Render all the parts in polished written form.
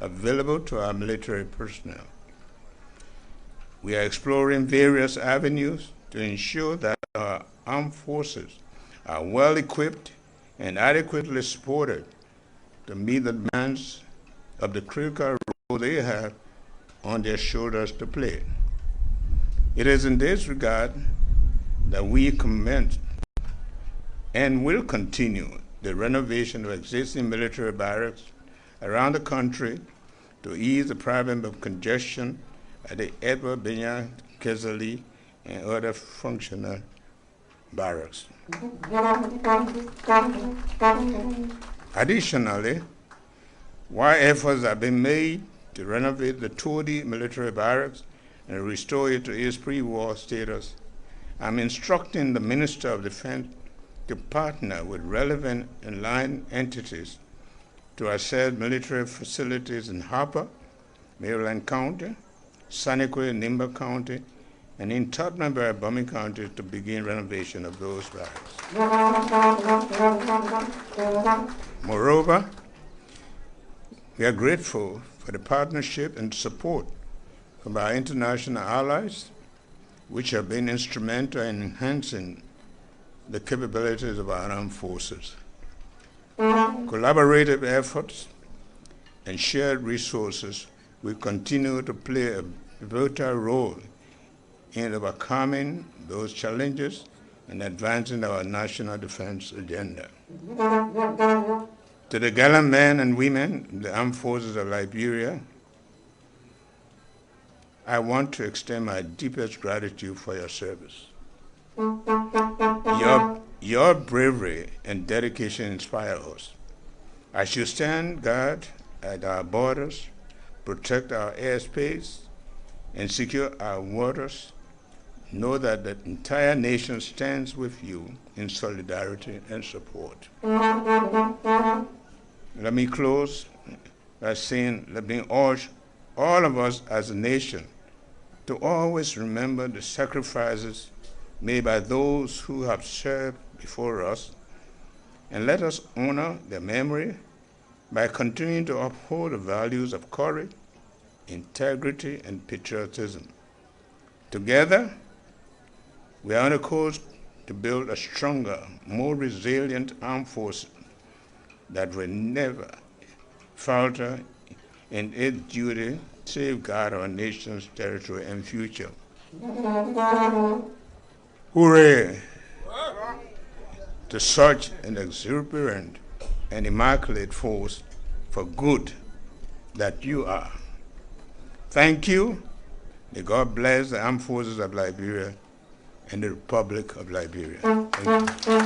available to our military personnel. We are exploring various avenues to ensure that our armed forces are well equipped and adequately supported to meet the demands of the critical role they have on their shoulders to play. It is in this regard that we commence and will continue the renovation of existing military barracks around the country to ease the problem of congestion at the Edward Binyang, Kesali, and other functional barracks. Additionally, while efforts have been made to renovate the Todi military barracks and restore it to its pre-war status, I'm instructing the Minister of Defense to partner with relevant aligned entities to assess military facilities in Harper, Maryland County, Sanniquellie, Nimba County, and in Tottenham and Bumming County to begin renovation of those barracks. Moreover, we are grateful for the partnership and support from our international allies, which have been instrumental in enhancing the capabilities of our armed forces. Collaborative efforts and shared resources will continue to play a pivotal role in overcoming those challenges and advancing our national defense agenda. To the gallant men and women in the armed forces of Liberia, I want to extend my deepest gratitude for your service. Your bravery and dedication inspire us. As you stand guard at our borders, protect our airspace, and secure our waters, know that the entire nation stands with you in solidarity and support. Let me close by saying, let me urge all of us as a nation to always remember the sacrifices made by those who have served before us, and let us honor their memory by continuing to uphold the values of courage, integrity, and patriotism. Together, we are on a course to build a stronger, more resilient armed force that will never falter in its duty to safeguard our nation's territory and future. Hooray to such an exuberant and immaculate force for good that you are. Thank you. May God bless the armed forces of Liberia and the Republic of Liberia. Thank you.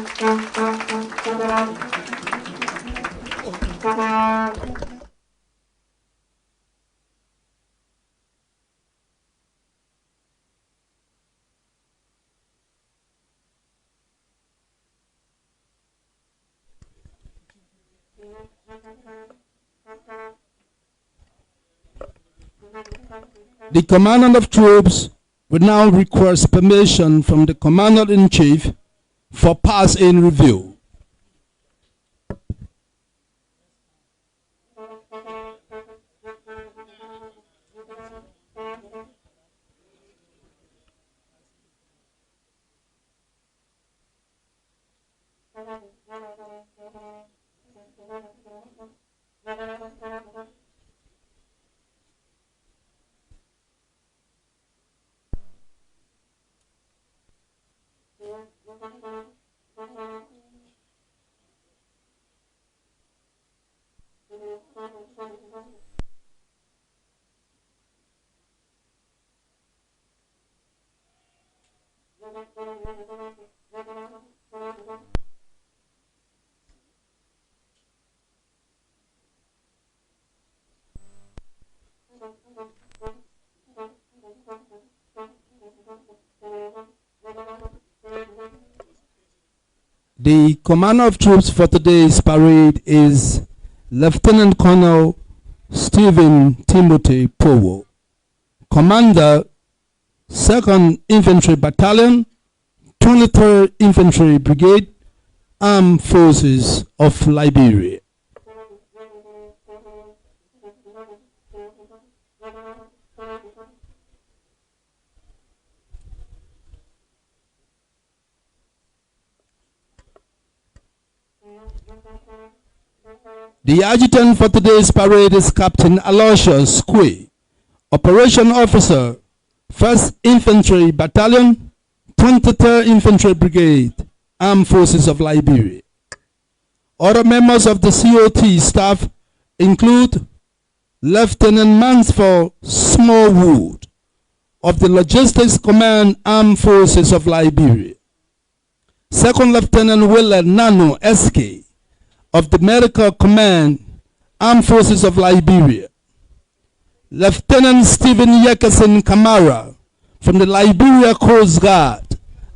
The Commandant of Troops will now request permission from the Commander-in-Chief for pass-in review. The commander of troops for today's parade is Lieutenant Colonel Stephen Timothy Powo, Commander, 2nd Infantry Battalion, 23rd Infantry Brigade, Armed Forces of Liberia. The adjutant for today's parade is Captain Aloysius Kwe, Operation Officer, 1st Infantry Battalion, 23rd Infantry Brigade, Armed Forces of Liberia. Other members of the COT staff include Lieutenant Mansford Smallwood of the Logistics Command, Armed Forces of Liberia, 2nd Lieutenant Willard Nano SK of the Medical Command, Armed Forces of Liberia, Lieutenant Stephen Yekasin Kamara from the Liberia Coast Guard,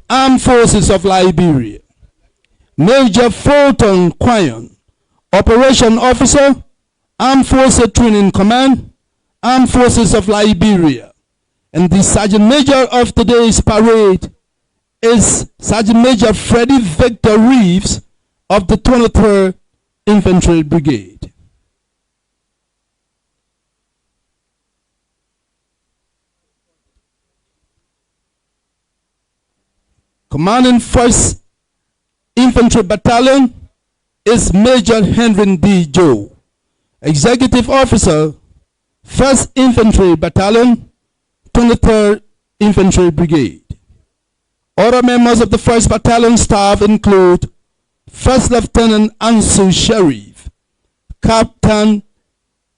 Armed Forces of Liberia, Major Fulton Quayon, Operation Officer, Armed Forces Training Command, Armed Forces of Liberia, and the Sergeant Major of today's parade is Sergeant Major Freddie Victor Reeves of the 23rd Infantry Brigade. Commanding 1st Infantry Battalion is Major Henry D. Joe, Executive Officer, 1st Infantry Battalion, 23rd Infantry Brigade. Other members of the 1st Battalion staff include 1st Lieutenant Ansu Sharif, Captain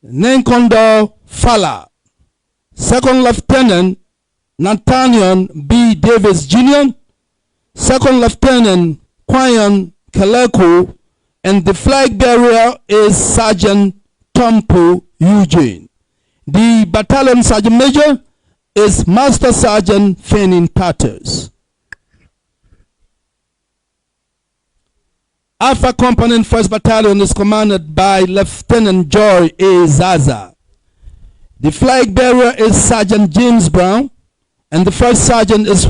Nenkondo Fala, 2nd Lieutenant Nathaniel B. Davis Jr., 2nd Lieutenant Quayon Kaleko, and the flag bearer is Sergeant Tompo Eugene. The Battalion Sergeant Major is Master Sergeant Fanning Patters. Alpha Component 1st Battalion is commanded by Lieutenant Joy A. Zaza. The flag bearer is Sergeant James Brown, and the 1st Sergeant is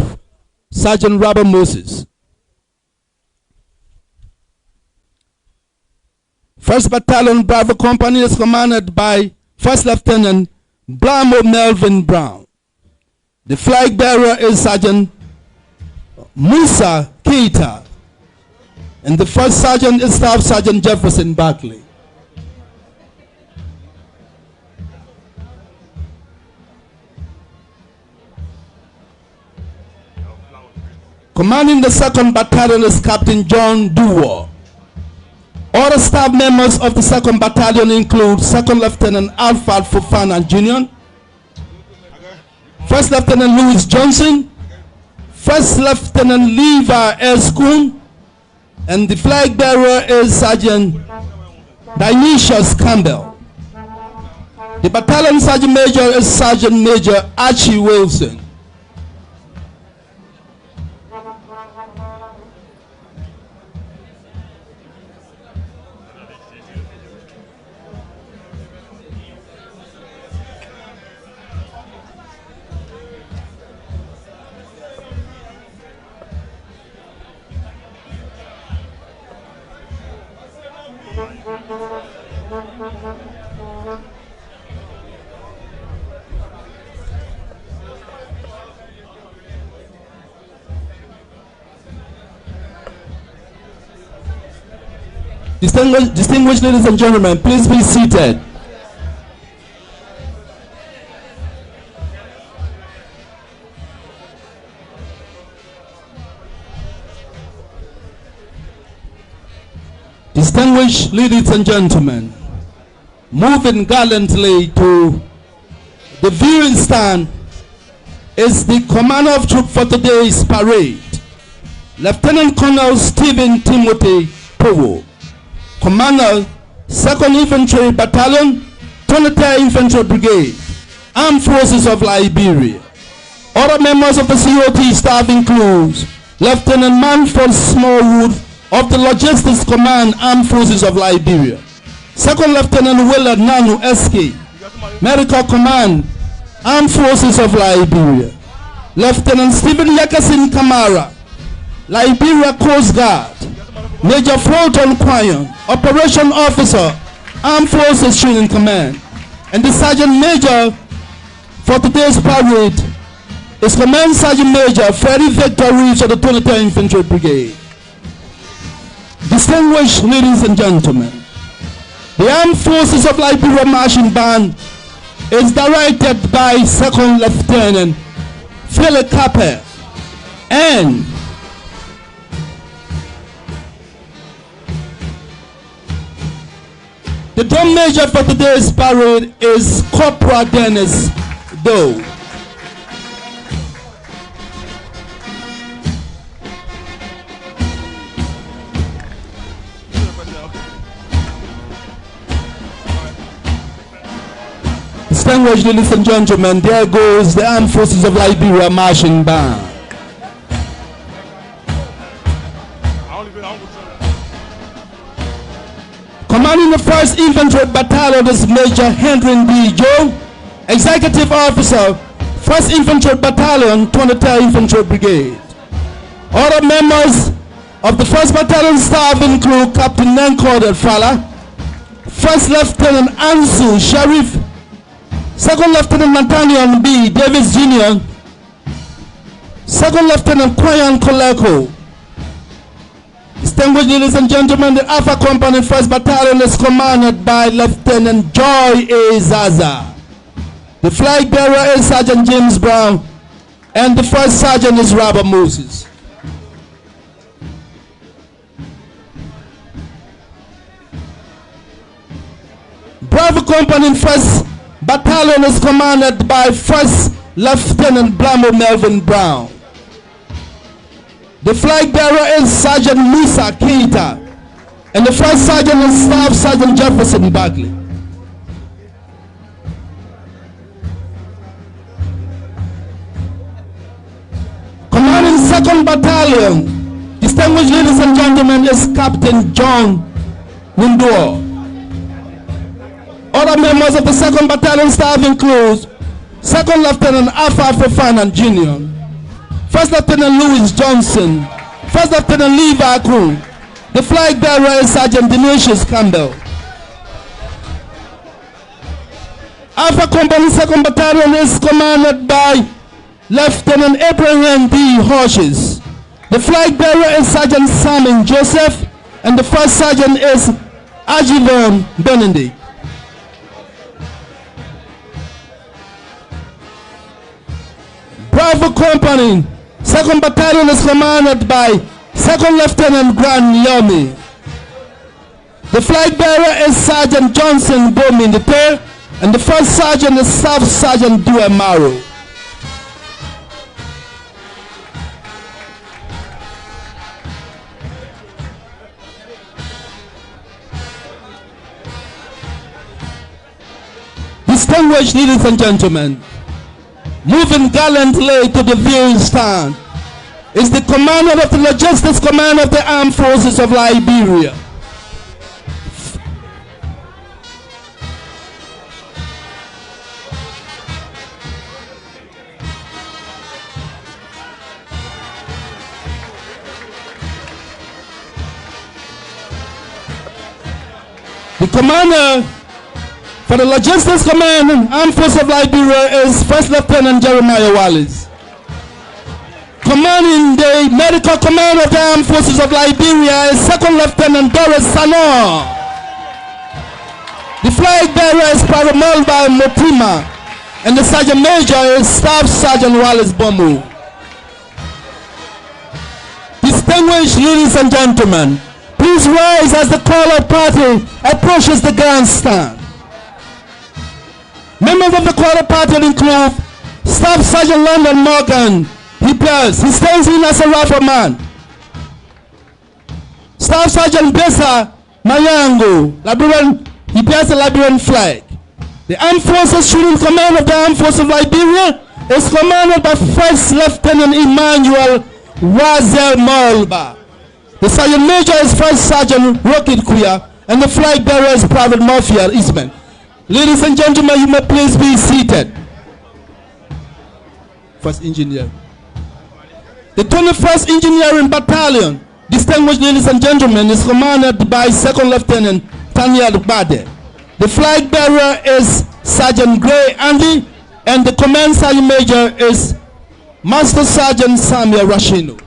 Sergeant Robert Moses. 1st Battalion Bravo Company is commanded by 1st Lieutenant Blamo Melvin Brown. The flag bearer is Sergeant Musa Keita, and the 1st Sergeant is Staff Sergeant Jefferson Barkley. Commanding the 2nd Battalion is Captain John Duwa. Other staff members of the 2nd Battalion include 2nd Lieutenant Alfred Fofana Jr., 1st Lieutenant Louis Johnson, 1st Lieutenant Levi Escoon, and the flag bearer is Sergeant Dionysius Campbell. The Battalion Sergeant Major is Sergeant Major Archie Wilson. Distinguished ladies and gentlemen, please be seated. Distinguished ladies and gentlemen, moving gallantly to the viewing stand is the commander of troops for today's parade, Lieutenant Colonel Stephen Timothy Powo, Commander, 2nd Infantry Battalion, 23rd Infantry Brigade, Armed Forces of Liberia. Other members of the COT staff include Lieutenant Manford Smallwood of the Logistics Command, Armed Forces of Liberia, 2nd Lieutenant Willard Nanu SK, Medical Command, Armed Forces of Liberia, Lieutenant Stephen Yekasin Kamara, Liberia Coast Guard, Major Fulton Quayon, Operation Officer, Armed Forces Training Command, And the Sergeant Major for today's parade is Command Sergeant Major Freddie Victor Reeves of the 23rd Infantry Brigade. Distinguished ladies and gentlemen, the Armed Forces of Liberia Marching Band is directed by 2nd Lieutenant Philip Capper, and the drum major for today's parade is Corporal Dennis Doe. Distinguished ladies and gentlemen, there goes the Armed Forces of Liberia Marching Band. Commanding the 1st Infantry Battalion is Major Henry D. Joe, Executive Officer, 1st Infantry Battalion, 23rd Infantry Brigade. Other members of the 1st Battalion staff include Captain Nankode Fala, 1st Lieutenant Ansu Sharif, 2nd Lieutenant Nathaniel B. Davis Jr., 2nd Lieutenant Kwayan Koleko. Distinguished ladies and gentlemen, the Alpha Company 1st Battalion is commanded by Lieutenant Joy A. Zaza. The flag bearer is Sergeant James Brown, and the 1st Sergeant is Robert Moses. Bravo Company 1st Battalion is commanded by 1st Lieutenant Blamo Melvin Brown. The flag bearer is Sergeant Musa Keita, and the 1st Sergeant is Staff Sergeant Jefferson Bagley. Commanding 2nd Battalion, distinguished ladies and gentlemen, is Captain John Windor. Other members of the 2nd Battalion staff include 2nd Lieutenant Alpha Fofana Jr., 1st Lieutenant Louis Johnson, 1st Lieutenant Levi Crew. The flag bearer is Sergeant Denisius Campbell. Alpha Company 2nd Battalion is commanded by Lieutenant Abraham D. Horses. The flag bearer is Sergeant Simon Joseph, and the 1st Sergeant is Ajivon Benedict. Bravo Company 2nd Battalion is commanded by 2nd Lieutenant Grant Yomi. The flag bearer is Sergeant Johnson Bomin III, and the 1st Sergeant is Staff Sergeant Due Maro. Distinguished ladies and gentlemen, moving gallantly to the viewing stand is the commander of the Logistics Command of the Armed Forces of Liberia. The commander for the Logistics Command and Armed Forces of Liberia is 1st Lieutenant Jeremiah Wallace. Commanding the Medical Command of the Armed Forces of Liberia is 2nd Lieutenant Doris Sanor. The flag bearer is Paramilitary Motima, and the Sergeant Major is Staff Sergeant Wallace Bomu. Distinguished ladies and gentlemen, please rise as the call-out party approaches the grandstand. Members of the call-out party include Staff Sergeant London Morgan. He stays in as a rifleman. Staff Sergeant Bessa Mayango, Liberian, he bears the Liberian flag. The Armed Forces Shooting Command of the Armed Forces of Liberia is commanded by 1st Lieutenant Emmanuel Wazel Molba. The Sergeant Major is 1st Sergeant Rocket Kuya, and the flag bearer is Private Mafia Eastman. Ladies and gentlemen, you may please be seated. 1st Engineer. The 21st Engineering Battalion, distinguished ladies and gentlemen, is commanded by 2nd Lieutenant Tanya Bade. The flag bearer is Sergeant Gray Andy, and the command sergeant major is Master Sergeant Samuel Rashino.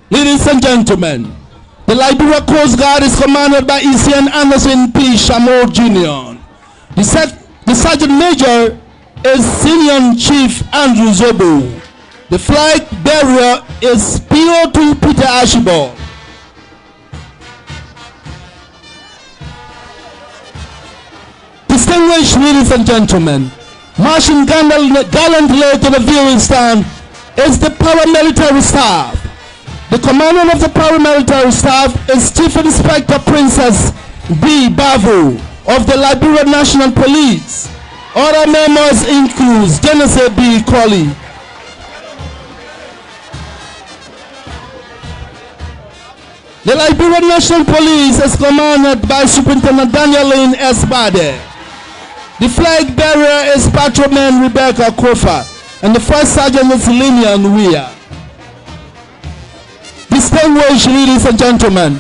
Ladies and gentlemen, the Liberia Coast Guard is commanded by ECN Anderson P. Shamor Jr. The sergeant major is Senior Chief Andrew Zobo. The flag bearer is PO2 Peter Ashibor. Distinguished ladies and gentlemen, marching gallantly to the viewing stand is the paramilitary staff. The commander of the paramilitary staff is Chief Inspector Princess B. Bavo of the Liberia National Police. Other members include Genesee B. Colley, the Liberia National Police is commanded by Superintendent Daniel Lynn S. Bade. The flag bearer is Patrolman Rebecca Kofa, and the first sergeant is Linian Weir. Distinguished ladies and gentlemen,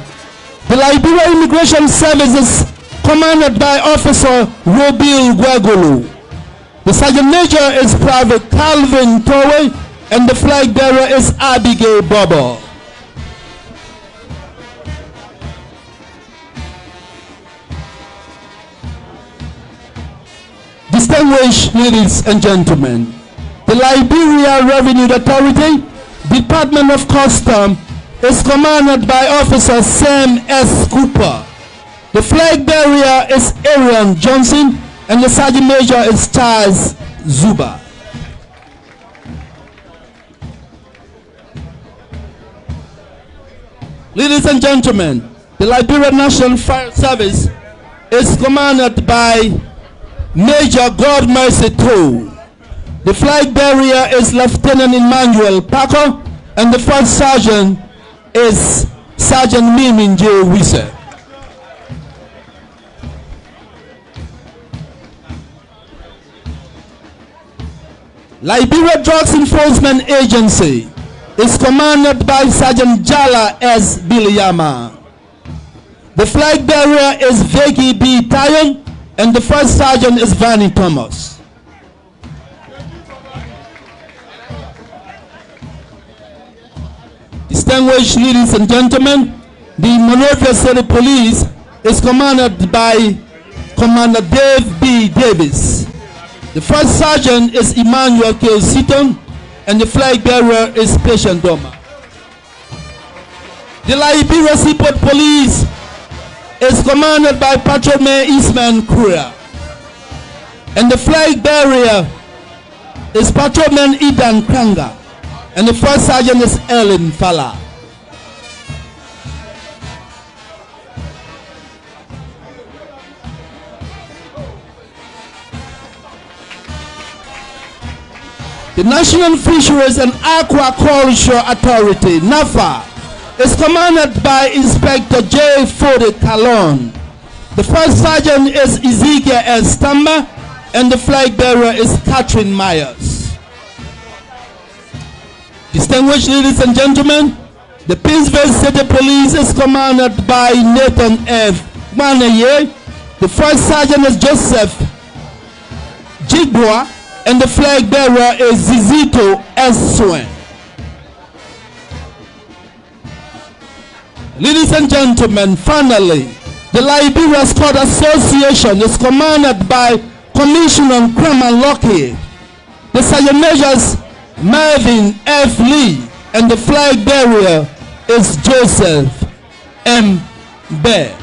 the Liberia Immigration Service is commanded by Officer Robil Guagulu. The sergeant major is Private Calvin Towe, and the flag bearer is Abigail Bobo. Distinguished ladies and gentlemen, the Liberia Revenue Authority, Department of Custom, is commanded by Officer Sam S. Cooper. The flag bearer is Arian Johnson, and the sergeant major is Charles Zuba. Ladies and gentlemen, the Liberia National Fire Service is commanded by Major God Mercy Toe. The flag bearer is Lieutenant Emmanuel Paco, and the first sergeant is Sergeant Mimin J. Wisse. Liberia Drugs Enforcement Agency is commanded by Sergeant Jala S. Biliyama. The flag bearer is Vicky B. Tayon, and the first sergeant is Vanny Thomas. Distinguished ladies and gentlemen, the Monrovia City Police is commanded by Commander Dave B. Davis. The first sergeant is Emmanuel K. Seaton, and the flag bearer is Patient Doma. The Liberia Seaport Police is commanded by Patrolman Eastman Kura, and the flag bearer is Patrolman Idan Kranga, and the first sergeant is Ellen Fala. The National Fisheries and Aquaculture Authority, NAFA, is commanded by Inspector J. Fode Talon. The first sergeant is Ezekiel S. Tamba, and the flag bearer is Catherine Myers. Distinguished ladies and gentlemen, the Pittsburgh City Police is commanded by Nathan F. Manaye. The first sergeant is Joseph Jigboa, and the flag bearer is Zizito S. Swen. Ladies and gentlemen, finally, the Liberia Sport Association is commanded by Commissioner Kramer Lockheed. The sergeant majors Marvin F. Lee, and the flag bearer is Joseph M. Bear.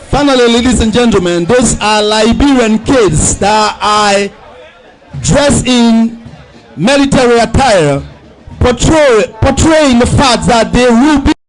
Finally, ladies and gentlemen, those are Liberian kids that I dressed in military attire, portraying the fact that they will be